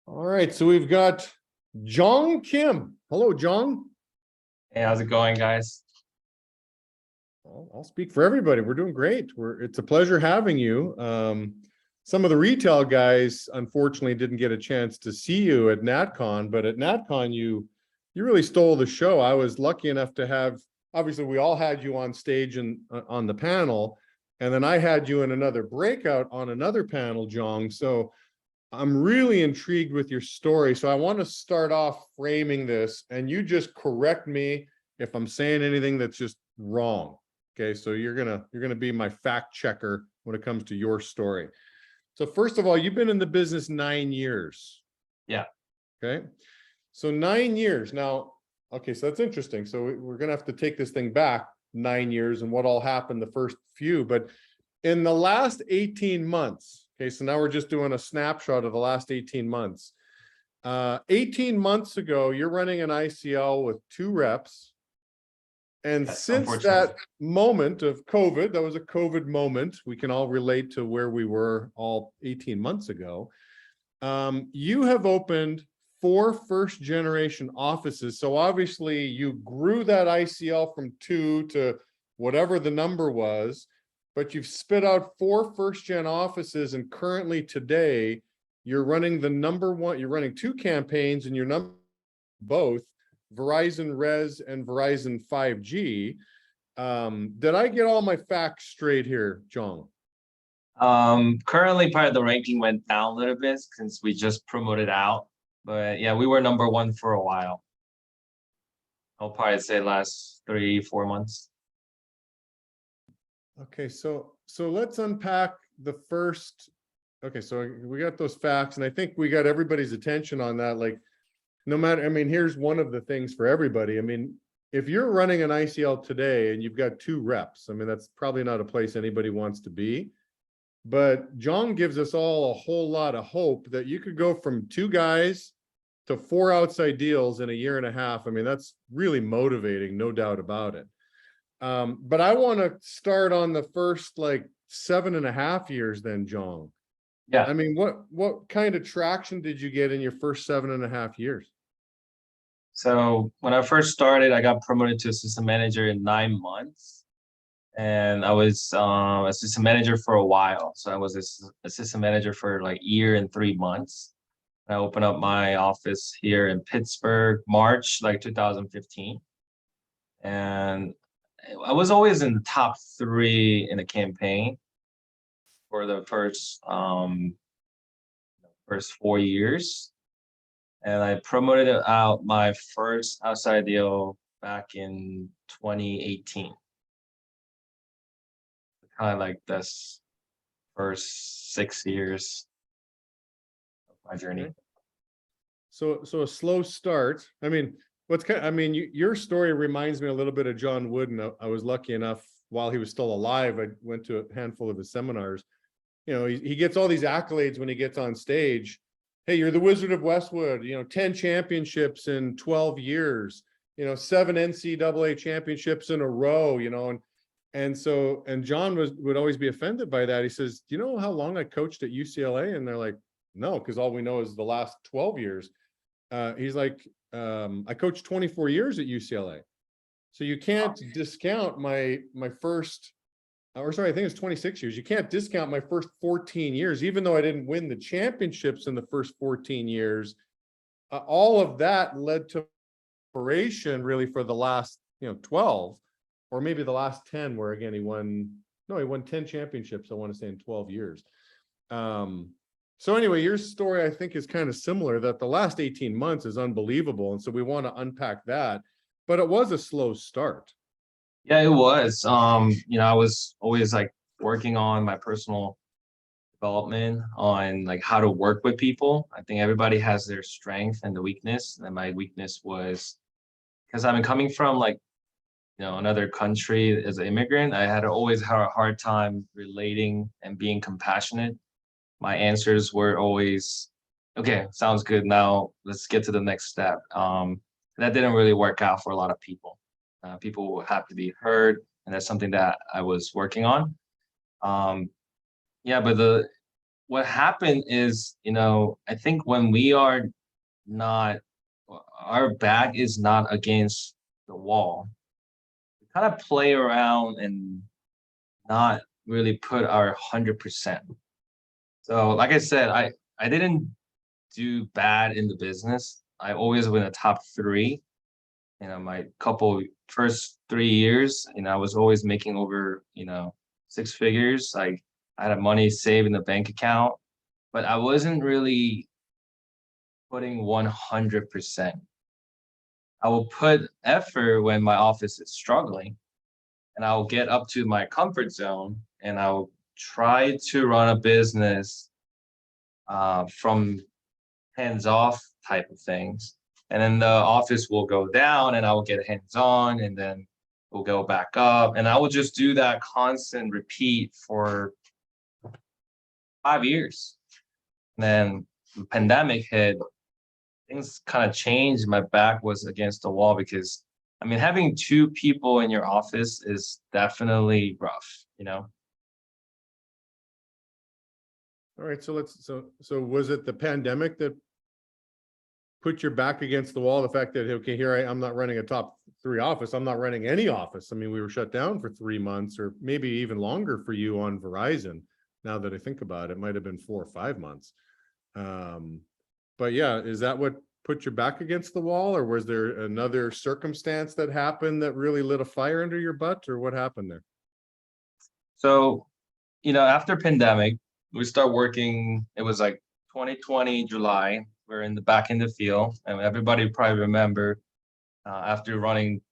All right, so we've got Jong Kim. Hello, Jong. Hey, how's it going, guys? Well, I'll speak for everybody. We're doing great. It's a pleasure having you. Some of the retail guys, unfortunately, didn't get a chance to see you at NatCon, but at NatCon, you really stole the show. I was lucky enough to have, obviously, we all had you on stage and on the panel, and then I had you in another breakout on another panel, Jong. So I'm really intrigued with your story. So I want to start off framing this, and you just correct me if I'm saying anything that's just wrong. Okay, so you're gonna be my fact checker when it comes to your story. So first of all, you've been in the business 9 years. Yeah. Okay. So 9 years now. Okay, so that's interesting. So we're gonna have to take this thing back 9 years and what all happened the first few. But in the last 18 months, okay, so now we're just doing a snapshot of the last 18 months. 18 months ago, you're running an ICL with 2 reps. And Yes, since that moment of COVID, that was a COVID moment, we can all relate to where we were all 18 months ago. You have opened 4 first-generation offices. So obviously you grew that ICL from 2 to whatever the number was, but you've spit out 4 first-gen offices, and currently today, you're running you're running 2 campaigns, and you're both Verizon Res and Verizon 5G. Did I get all my facts straight here, Jong? Currently part of the ranking went down a little bit since we just promoted out. But yeah, we were number 1 for a while. I'll probably say last 3-4 months. Okay, so let's unpack the first. Okay, so we got those facts, and I think we got everybody's attention on that. Like, no matter, I mean, here's one of the things for everybody. I mean, if you're running an ICL today and you've got 2 reps, I mean, that's probably not a place anybody wants to be. But Jong gives us all a whole lot of hope that you could go from 2 guys to 4 outside deals in a year and a half. I mean, that's really motivating, no doubt about it. But I want to start on the first like 7.5 years then, Jong. Yeah. I mean, what kind of traction did you get in your first 7.5 years? So when I first started, I got promoted to assistant manager in 9 months. And I was assistant manager for a while. So I was assistant manager for like a year and 3 months. I opened up my office here in Pittsburgh, March, like 2015. And I was always in the top 3 in the campaign for the first 4 years. And I promoted out my first outside deal back in 2018. Kind of like this first 6 years of my journey. Okay. So a slow start. I mean, your story reminds me a little bit of John Wooden. I was lucky enough while he was still alive. I went to a handful of his seminars. You know, he gets all these accolades when he gets on stage. Hey, you're the Wizard of Westwood, 10 championships in 12 years, 7 NCAA championships in a row, and John would always be offended by that. He says, do you know how long I coached at UCLA? And they're like, no, because all we know is the last 12 years. He's like, I coached 24 years at UCLA. So you can't discount my first, or sorry, I think it's 26 years. You can't discount my first 14 years, even though I didn't win the championships in the first 14 years. All of that led to preparation really for the last, 12, or maybe the last 10, where again, he won 10 championships, I want to say, in 12 years. So anyway, your story, I think, is kind of similar, that the last 18 months is unbelievable. And so we want to unpack that, but it was a slow start. Yeah, it was. I was always like working on my personal development on like how to work with people. I think everybody has their strength and the weakness. And my weakness was because I'm coming from like, another country as an immigrant. I had always had a hard time relating and being compassionate. My answers were always, okay, sounds good. Now let's get to the next step. That didn't really work out for a lot of people. People have to be heard, and that's something that I was working on. Yeah, but what happened is, I think when we are not, our back is not against the wall, we kind of play around and not really put our 100%. So, like I said, I didn't do bad in the business. I always win a top three. My couple first 3 years, I was always making over, six figures. Like I had money saved in the bank account, but I wasn't really putting 100%. I will put effort when my office is struggling, and I'll get up to my comfort zone, and I'll try to run a business from hands off type of things. And then the office will go down and I will get hands on and then we'll go back up. And I will just do that constant repeat for 5 years. And then the pandemic hit, things kind of changed. My back was against the wall because having two people in your office is definitely rough. All right, so was it the pandemic that put your back against the wall? The fact that, okay, here I'm not running a top three office. I'm not running any office. We were shut down for 3 months or maybe even longer for you on Verizon. Now that I think about it, it might've been 4 or 5 months. But yeah, is that what put your back against the wall, or was there another circumstance that happened that really lit a fire under your butt, or what happened there? So, after pandemic, we start working. It was like 2020 July. We're back in the field, and everybody probably remember after running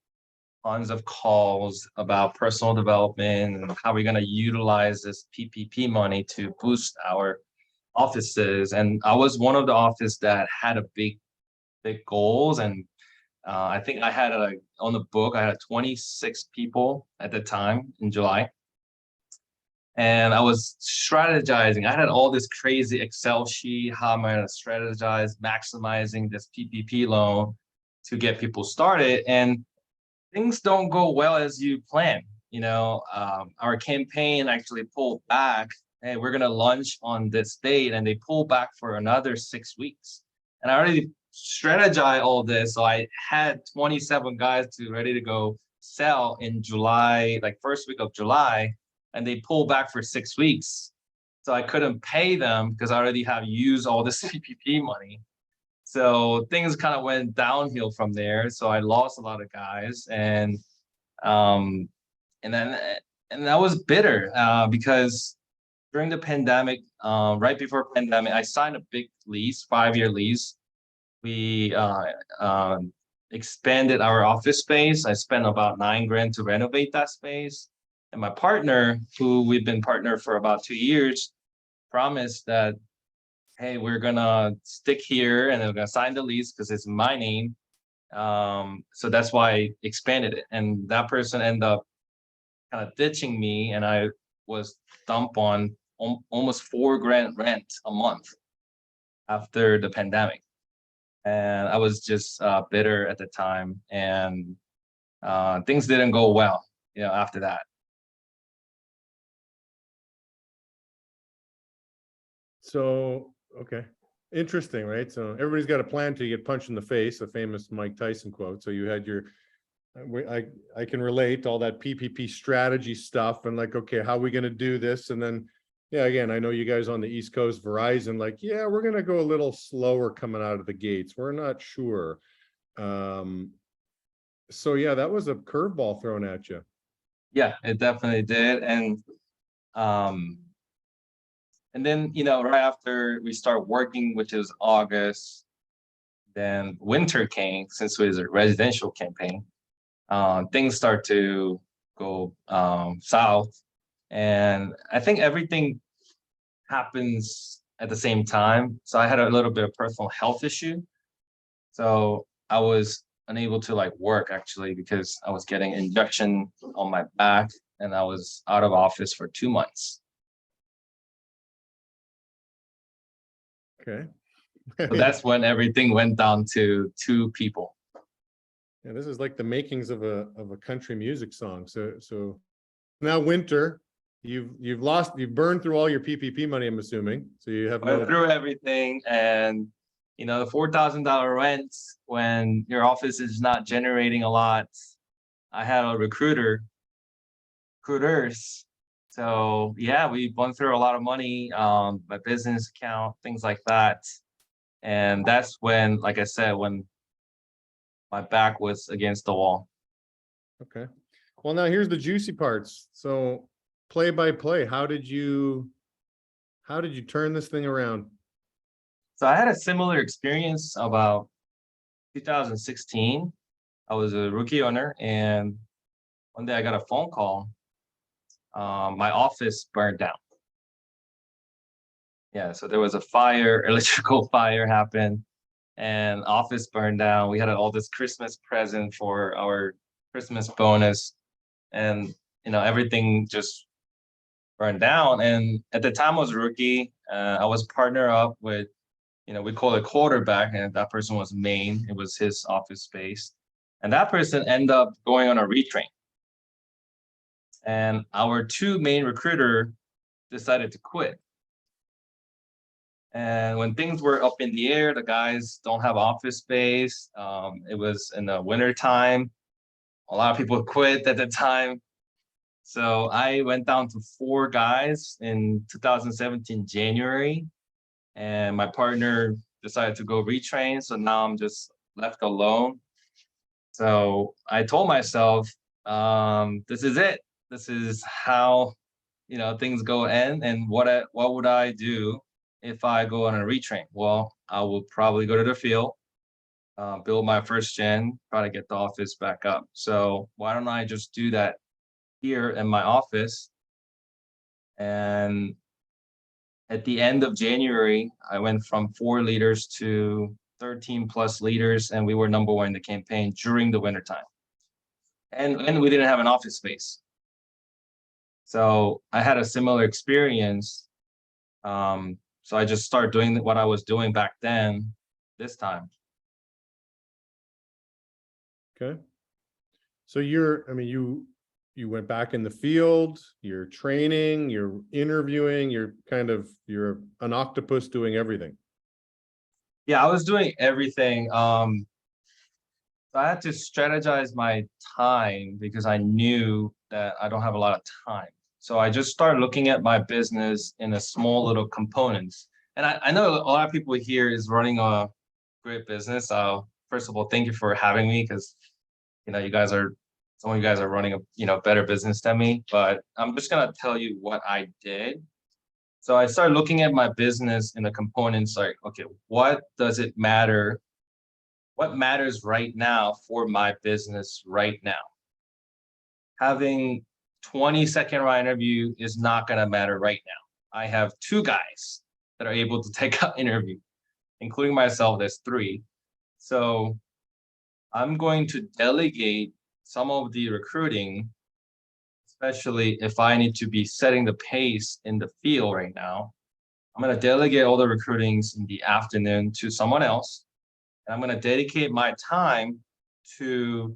tons of calls about personal development and how we're going to utilize this PPP money to boost our offices. And I was one of the office that had a big goals, and I think I had on the book I had 26 people at the time in July. And I was strategizing. I had all this crazy Excel sheet. How am I going to strategize maximizing this PPP loan to get people started? And things don't go well as you plan. Our campaign actually pulled back. Hey, we're going to launch on this date, and they pulled back for another 6 weeks. And I already strategized all this. So I had 27 guys ready to go sell in July, like first week of July. And they pulled back for 6 weeks. So I couldn't pay them because I already have used all this PPP money. So things kind of went downhill from there. So I lost a lot of guys, and that was bitter because during the pandemic, right before pandemic, I signed a big lease, 5-year lease. We expanded our office space. I spent about $9,000 to renovate that space. And my partner, who we've been partner for about 2 years, promised that, hey, we're gonna stick here and we're gonna sign the lease because it's my name. So that's why I expanded it. And that person ended up kind of ditching me, and I was dumped on almost $4,000 rent a month after the pandemic. And I was just bitter at the time, and things didn't go well, after that. So, okay. Interesting, right? So everybody's got a plan till you get punched in the face, a famous Mike Tyson quote. So you had your, I can relate all that PPP strategy stuff and like, okay, how are we going to do this? And then, yeah, again, I know you guys on the East Coast, Verizon, like, yeah, we're going to go a little slower coming out of the gates. We're not sure. So yeah, that was a curveball thrown at you. Yeah, it definitely did. And then, right after we start working, which is August, then winter came, since it was a residential campaign. Things start to go south. And I think everything happens at the same time. So I had a little bit of personal health issue. So I was unable to work actually because I was getting injection on my back and I was out of office for 2 months. Okay. So that's when everything went down to 2 people. Yeah, this is like the makings of a country music song. So now winter, you've burned through all your PPP money, I'm assuming. So you have Went no, through everything, and the $4,000 rent when your office is not generating a lot. I had a recruiters. So yeah, we went through a lot of money, my business account, things like that. And that's when, like I said, when my back was against the wall. okay. Well, now here's the juicy parts. So play by play, how did you turn this thing around? So I had a similar experience about 2016. I was a rookie owner, and one day I got a phone call. My office burned down. Yeah, so there was a fire, electrical fire happened, and office burned down. We had all this Christmas present for our Christmas bonus, and everything just burned down. And at the time I was a rookie. I was partner up with, we call it quarterback, and that person was main. It was his office space, and that person ended up going on a retrain. And our two main recruiter decided to quit. And when things were up in the air, the guys don't have office space. It was in the winter time. A lot of people quit at the time. So I went down to 4 guys in 2017 January, and my partner decided to go retrain. So now I'm just left alone. So I told myself, this is it. This is how things go end. And what would I do if I go on a retrain? Well, I will probably go to the field, build my first gen, try to get the office back up. So why don't I just do that here in my office? And at the end of January, I went from 4 leaders to 13 plus leaders, and we were number 1 in the campaign during the wintertime. And we didn't have an office space. So I had a similar experience. So I just started doing what I was doing back then, this time. Okay. So you went back in the field, you're training, you're interviewing, you're an octopus doing everything. Yeah, I was doing everything. So I had to strategize my time because I knew that I don't have a lot of time. So I just started looking at my business in a small little components. And I know a lot of people here is running a great business. First of all, thank you for having me, because some of you guys are running a better business than me. But I'm just gonna tell you what I did. So I started looking at my business in the components like, okay, what does it matter? What matters right now for my business right now? Having 20-second right interview is not gonna matter right now. I have 2 guys that are able to take an interview, including myself, there's 3. So I'm going to delegate some of the recruiting, especially if I need to be setting the pace in the field right now. I'm going to delegate all the recruitings in the afternoon to someone else. And I'm going to dedicate my time to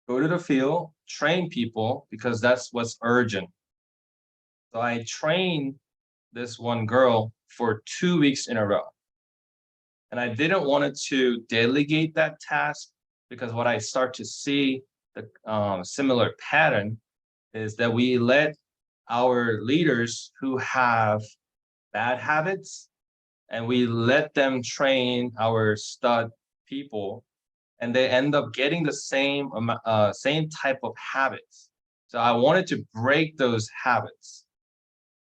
go to the field, train people, because that's what's urgent. So I trained this one girl for 2 weeks in a row. And I didn't want to delegate that task, because what I start to see the similar pattern is that we let our leaders who have bad habits, and we let them train our stud people, and they end up getting the same type of habits. So I wanted to break those habits.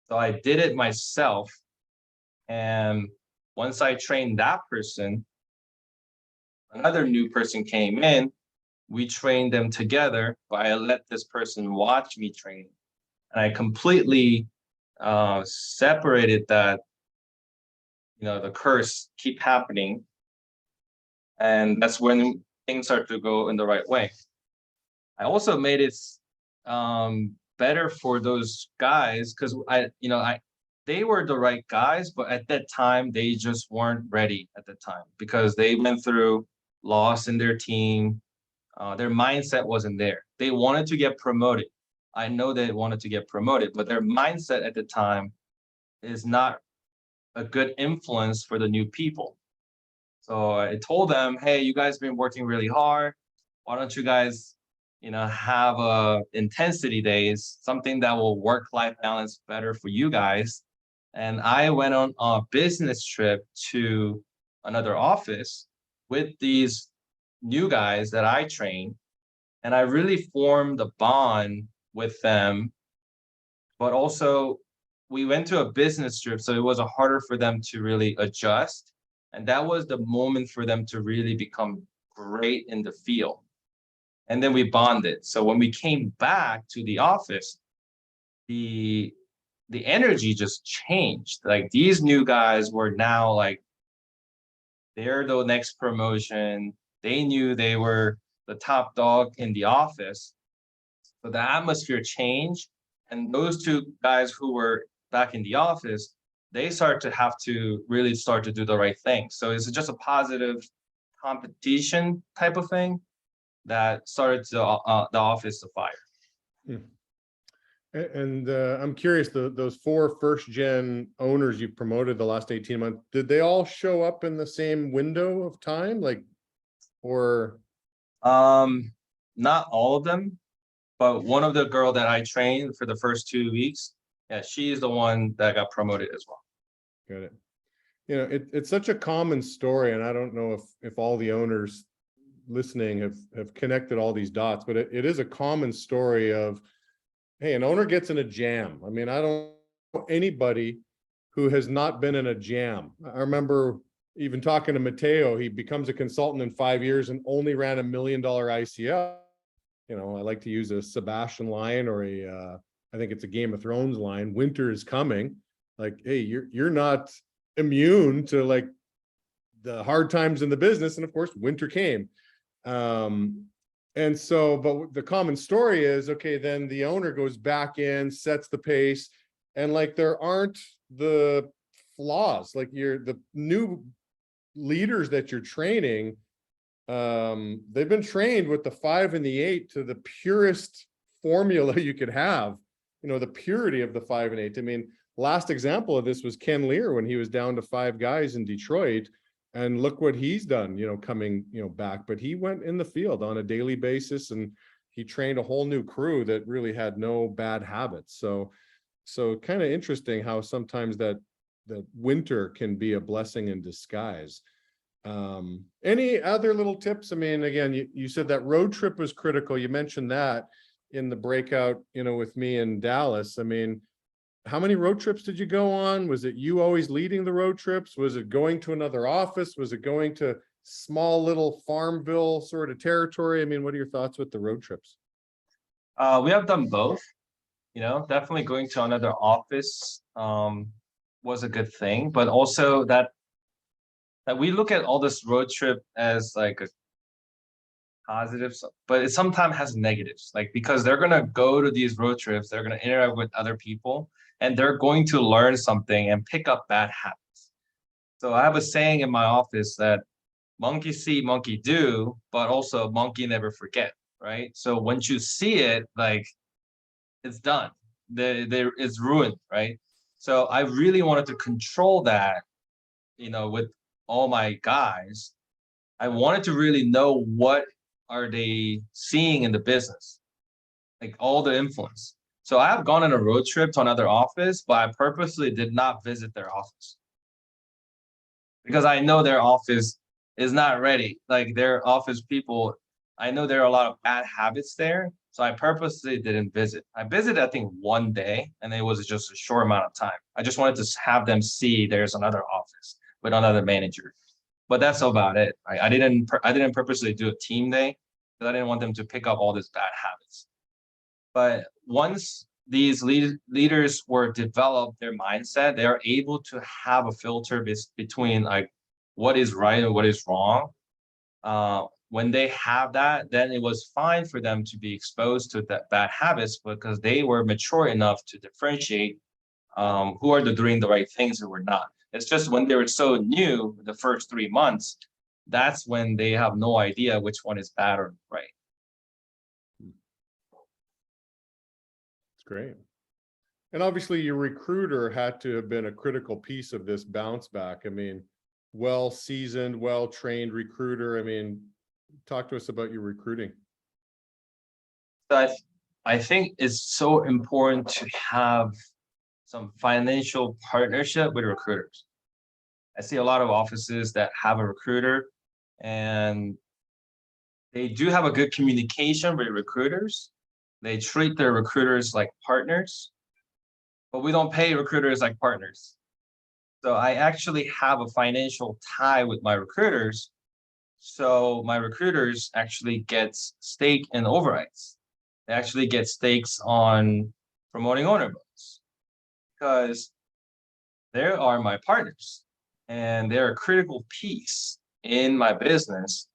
So I did it myself. And once I trained that person, another new person came in. We trained them together, but I let this person watch me train. And I completely separated that, the curse keep happening. And that's when things start to go in the right way. I also made it better for those guys, because they were the right guys, but at that time they just weren't ready at the time, because they went through loss in their team. Their mindset wasn't there. They wanted to get promoted. I know they wanted to get promoted, but their mindset at the time is not a good influence for the new people. So I told them, hey, you guys been working really hard. Why don't you guys, have intensity days, something that will work-life balance better for you guys. And I went on a business trip to another office with these new guys that I trained, and I really formed a bond with them. But also, we went to a business trip, so it was harder for them to really adjust. And that was the moment for them to really become great in the field. And then we bonded. So when we came back to the office, the the energy just changed. Like these new guys were now like they're the next promotion. They knew they were the top dog in the office. So the atmosphere changed. And those two guys who were back in the office, they start to have to really start to do the right thing. So it's just a positive competition type of thing that started the office to fire. Hmm. And I'm curious, those 4 first-gen owners you promoted the last 18 months, did they all show up in the same window of time? Like, or Not all of them, but one of the girl that I trained for the first 2 weeks, yeah, she is the one that got promoted as well. got it. It's such a common story, and I don't know if all the owners listening have connected all these dots, but it is a common story of, hey, an owner gets in a jam. I mean, I don't know anybody who has not been in a jam. I remember even talking to Mateo. He becomes a consultant in 5 years and only ran $1 million ICL. I like to use a Sebastian line, or I think it's a Game of Thrones line. Winter is coming. Like, hey, you're not immune to like the hard times in the business. And of course, winter came. And so, but the common story is, okay, then the owner goes back in, sets the pace, and like there aren't the flaws. Like the new leaders that you're training, they've been trained with the 5 and the 8 to the purest formula you could have, the purity of the 5 and 8. I mean, last example of this was Ken Lear when he was down to 5 guys in Detroit. And look what he's done, coming, back. But he went in the field on a daily basis, and he trained a whole new crew that really had no bad habits. So kind of interesting how sometimes that winter can be a blessing in disguise. Any other little tips? I mean, again, you said that road trip was critical. You mentioned that in the breakout, with me in Dallas. I mean, how many road trips did you go on? Was it you always leading the road trips? Was it going to another office? Was it going to small little Farmville sort of territory? I mean, what are your thoughts with the road trips? We have done both. Definitely going to another office was a good thing, but also that we look at all this road trip as like a positive, but it sometimes has negatives. Like because they're gonna go to these road trips, they're gonna interact with other people, and they're going to learn something and pick up bad habits. So I have a saying in my office that monkey see, monkey do, but also monkey never forget, right? So once you see it, like it's done. It's ruined, right? So I really wanted to control that, with all my guys. I wanted to really know what are they seeing in the business, like all the influence. So I have gone on a road trip to another office, but I purposely did not visit their office because I know their office is not ready. Like their office people, I know there are a lot of bad habits there. So I purposely didn't visit. I visited, I think, one day, and it was just a short amount of time. I just wanted to have them see there's another office with another manager. But that's about it. I didn't purposely do a team day because I didn't want them to pick up all these bad habits. But once these leaders were developed their mindset, they are able to have a filter between like what is right and what is wrong. When they have that, then it was fine for them to be exposed to that bad habits because they were mature enough to differentiate who are doing the right things and who are not. It's just when they were so new, the first 3 months, that's when they have no idea which one is bad or right. Great. And obviously your recruiter had to have been a critical piece of this bounce back. I mean, well-seasoned, well-trained recruiter. I mean, talk to us about your recruiting. So I think it's so important to have some financial partnership with recruiters. I see a lot of offices that have a recruiter and they do have a good communication with recruiters. They treat their recruiters like partners, but we don't pay recruiters like partners. So I actually have a financial tie with my recruiters. So my recruiters actually get stake in overrides. They actually get stakes on promoting owner votes because they are my partners and they're a critical piece in my business.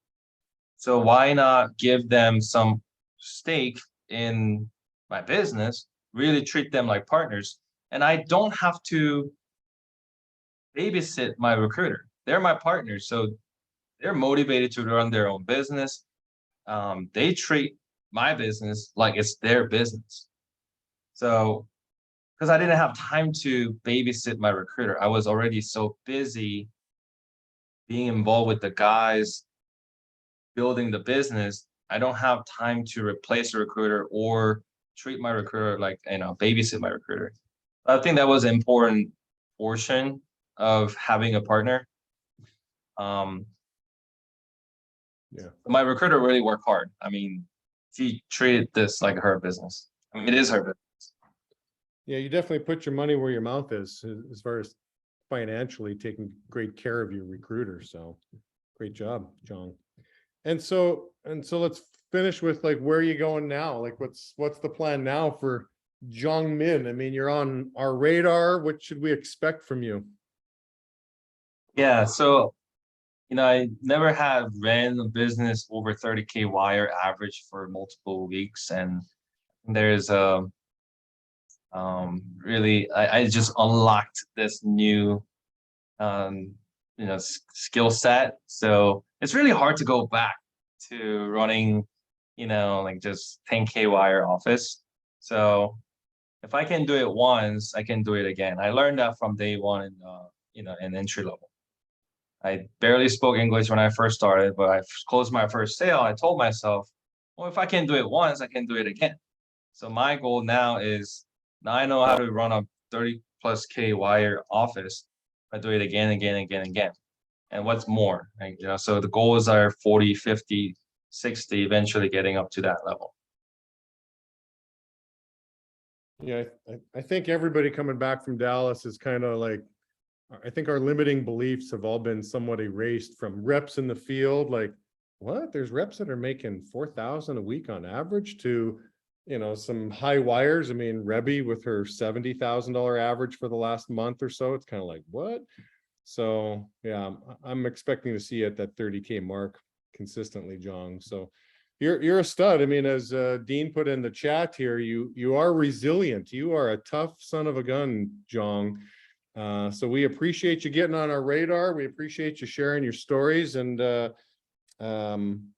So why not give them some stake in my business, really treat them like partners, and I don't have to babysit my recruiter. They're my partners, so they're motivated to run their own business. They treat my business like it's their business. So, because I didn't have time to babysit my recruiter, I was already so busy being involved with the guys building the business. I don't have time to replace a recruiter or treat my recruiter like, babysit my recruiter. I think that was an important portion of having a partner. Yeah. My recruiter really worked hard. I mean, she treated this like her business. I mean, it is her business. Yeah, you definitely put your money where your mouth is as far as financially taking great care of your recruiter. So great job, John. And so let's finish with like where are you going now? Like what's the plan now for Jongmin? I mean, you're on our radar. What should we expect from you? Yeah, so I never had ran a business over 30K wire average for multiple weeks, and there's really I just unlocked this new skill set. So it's really hard to go back to running, like just 10K wire office. So if I can do it once, I can do it again. I learned that from day one in entry level. I barely spoke English when I first started, but I closed my first sale. I told myself, well, if I can do it once, I can do it again. So my goal now is now I know how to run a 30+ K wire office. I do it again, again, again, again. And what's more, right? So the goals are 40, 50, 60, eventually getting up to that level. Yeah, I think everybody coming back from Dallas is kind of like, I think our limiting beliefs have all been somewhat erased from reps in the field. Like, what? There's reps that are making 4,000 a week on average to, some high wires. I mean, Rebby with her $70,000 average for the last month or so. It's kind of like, what? So yeah, I'm expecting to see you at that 30K mark consistently, Jong. So you're a stud. I mean, as Dean put in the chat here, you are resilient. You are a tough son of a gun, Jong. So we appreciate you getting on our radar. We appreciate you sharing your stories, and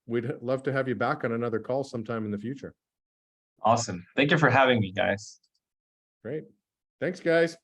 we'd love to have you back on another call sometime in the future. Awesome. Thank you for having me, guys. Great. Thanks, guys.